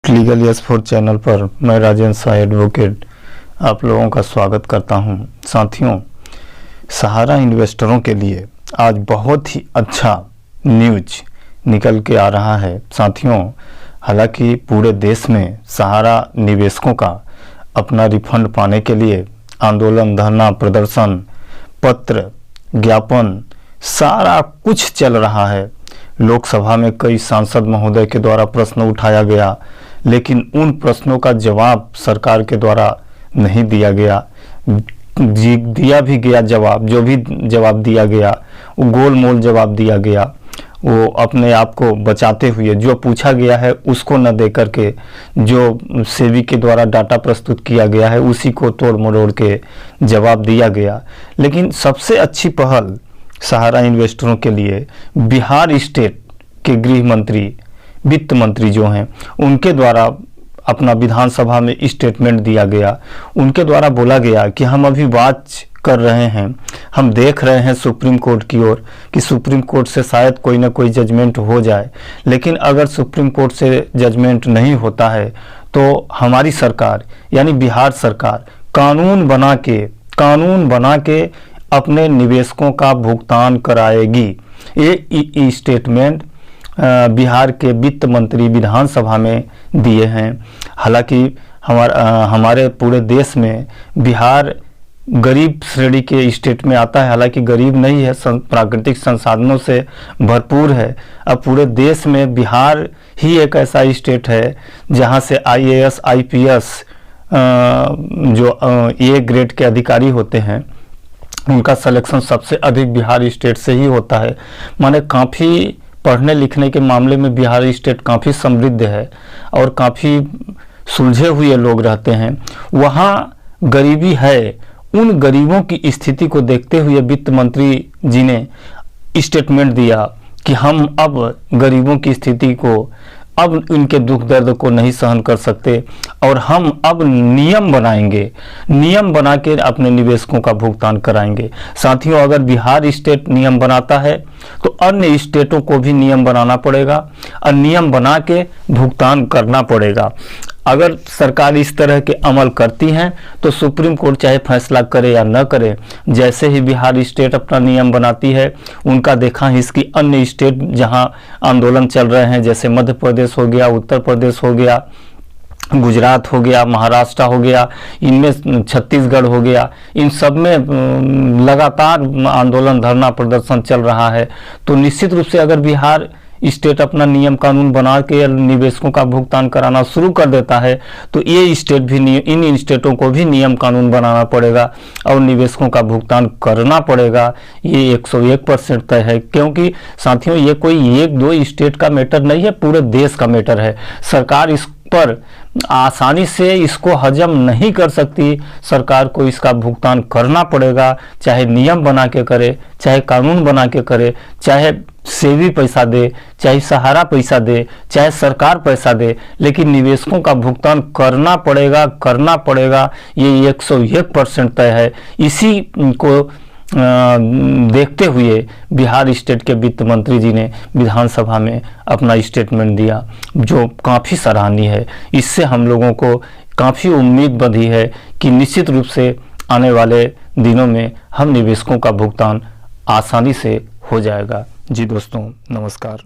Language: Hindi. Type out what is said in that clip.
लीगल यस फोर चैनल पर मैं राजेंद्र शाह एडवोकेट आप लोगों का स्वागत करता हूं। साथियों, सहारा इन्वेस्टरों के लिए आज बहुत ही अच्छा न्यूज निकल के आ रहा है। साथियों, हालांकि पूरे देश में सहारा निवेशकों का अपना रिफंड पाने के लिए आंदोलन, धरना, प्रदर्शन, पत्र, ज्ञापन सारा कुछ चल रहा है। लोकसभा में कई सांसद महोदय के द्वारा प्रश्न उठाया गया, लेकिन उन प्रश्नों का जवाब सरकार के द्वारा नहीं दिया गया। दिया भी गया जवाब, जो भी जवाब दिया गया वो गोलमोल जवाब दिया गया। वो अपने आप को बचाते हुए जो पूछा गया है उसको न दे करके जो सेबी के द्वारा डाटा प्रस्तुत किया गया है उसी को तोड़ मरोड़ के जवाब दिया गया। लेकिन सबसे अच्छी पहल सहारा इन्वेस्टरों के लिए बिहार स्टेट के गृह मंत्री, वित्त मंत्री जो हैं, उनके द्वारा अपना विधानसभा में स्टेटमेंट दिया गया। उनके द्वारा बोला गया कि हम अभी वॉच कर रहे हैं, हम देख रहे हैं सुप्रीम कोर्ट की ओर कि सुप्रीम कोर्ट से शायद कोई ना कोई जजमेंट हो जाए। लेकिन अगर सुप्रीम कोर्ट से जजमेंट नहीं होता है तो हमारी सरकार यानी बिहार सरकार कानून बना के अपने निवेशकों का भुगतान कराएगी। ये स्टेटमेंट बिहार के वित्त मंत्री विधानसभा में दिए हैं। हालांकि हमारे पूरे देश में बिहार गरीब श्रेणी के स्टेट में आता है। हालांकि गरीब नहीं है, प्राकृतिक संसाधनों से भरपूर है। अब पूरे देश में बिहार ही एक ऐसा स्टेट है जहां से IAS IPS जो A ग्रेड के अधिकारी होते हैं उनका सिलेक्शन सबसे अधिक बिहार स्टेट से ही होता है। माने काफ़ी पढ़ने लिखने के मामले में बिहार स्टेट काफ़ी समृद्ध है और काफ़ी सुलझे हुए लोग रहते हैं। वहाँ गरीबी है। उन गरीबों की स्थिति को देखते हुए वित्त मंत्री जी ने स्टेटमेंट दिया कि हम अब गरीबों की स्थिति को, अब इनके दुख दर्द को नहीं सहन कर सकते और हम अब नियम बना के अपने निवेशकों का भुगतान कराएंगे। साथियों, अगर बिहार स्टेट नियम बनाता है तो अन्य स्टेटों को भी नियम बनाना पड़ेगा और नियम बना के भुगतान करना पड़ेगा। अगर सरकार इस तरह के अमल करती हैं तो सुप्रीम कोर्ट चाहे फैसला करे या न करे, जैसे ही बिहार स्टेट अपना नियम बनाती है उनका देखा ही इसकी अन्य स्टेट जहां आंदोलन चल रहे हैं, जैसे मध्य प्रदेश हो गया, उत्तर प्रदेश हो गया, गुजरात हो गया, महाराष्ट्र हो गया, इनमें छत्तीसगढ़ हो गया, इन सब में लगातार आंदोलन, धरना, प्रदर्शन चल रहा है। तो निश्चित रूप से अगर बिहार स्टेट अपना नियम कानून बना के निवेशकों का भुगतान कराना शुरू कर देता है तो ये स्टेट भी, इन स्टेटों को भी नियम कानून बनाना पड़ेगा और निवेशकों का भुगतान करना पड़ेगा। ये 101% तय है, क्योंकि साथियों ये कोई एक दो स्टेट का मैटर नहीं है, पूरे देश का मैटर है। सरकार इस पर आसानी से इसको हजम नहीं कर सकती। सरकार को इसका भुगतान करना पड़ेगा, चाहे नियम बना के करे, चाहे कानून बना के करे, चाहे सेबी पैसा दे, चाहे सहारा पैसा दे, चाहे सरकार पैसा दे, लेकिन निवेशकों का भुगतान करना पड़ेगा। ये 101% तय है। इसी को देखते हुए बिहार स्टेट के वित्त मंत्री जी ने विधानसभा में अपना स्टेटमेंट दिया, जो काफ़ी सराहनीय है। इससे हम लोगों को काफ़ी उम्मीद बंधी है कि निश्चित रूप से आने वाले दिनों में हम निवेशकों का भुगतान आसानी से हो जाएगा। जी दोस्तों, नमस्कार।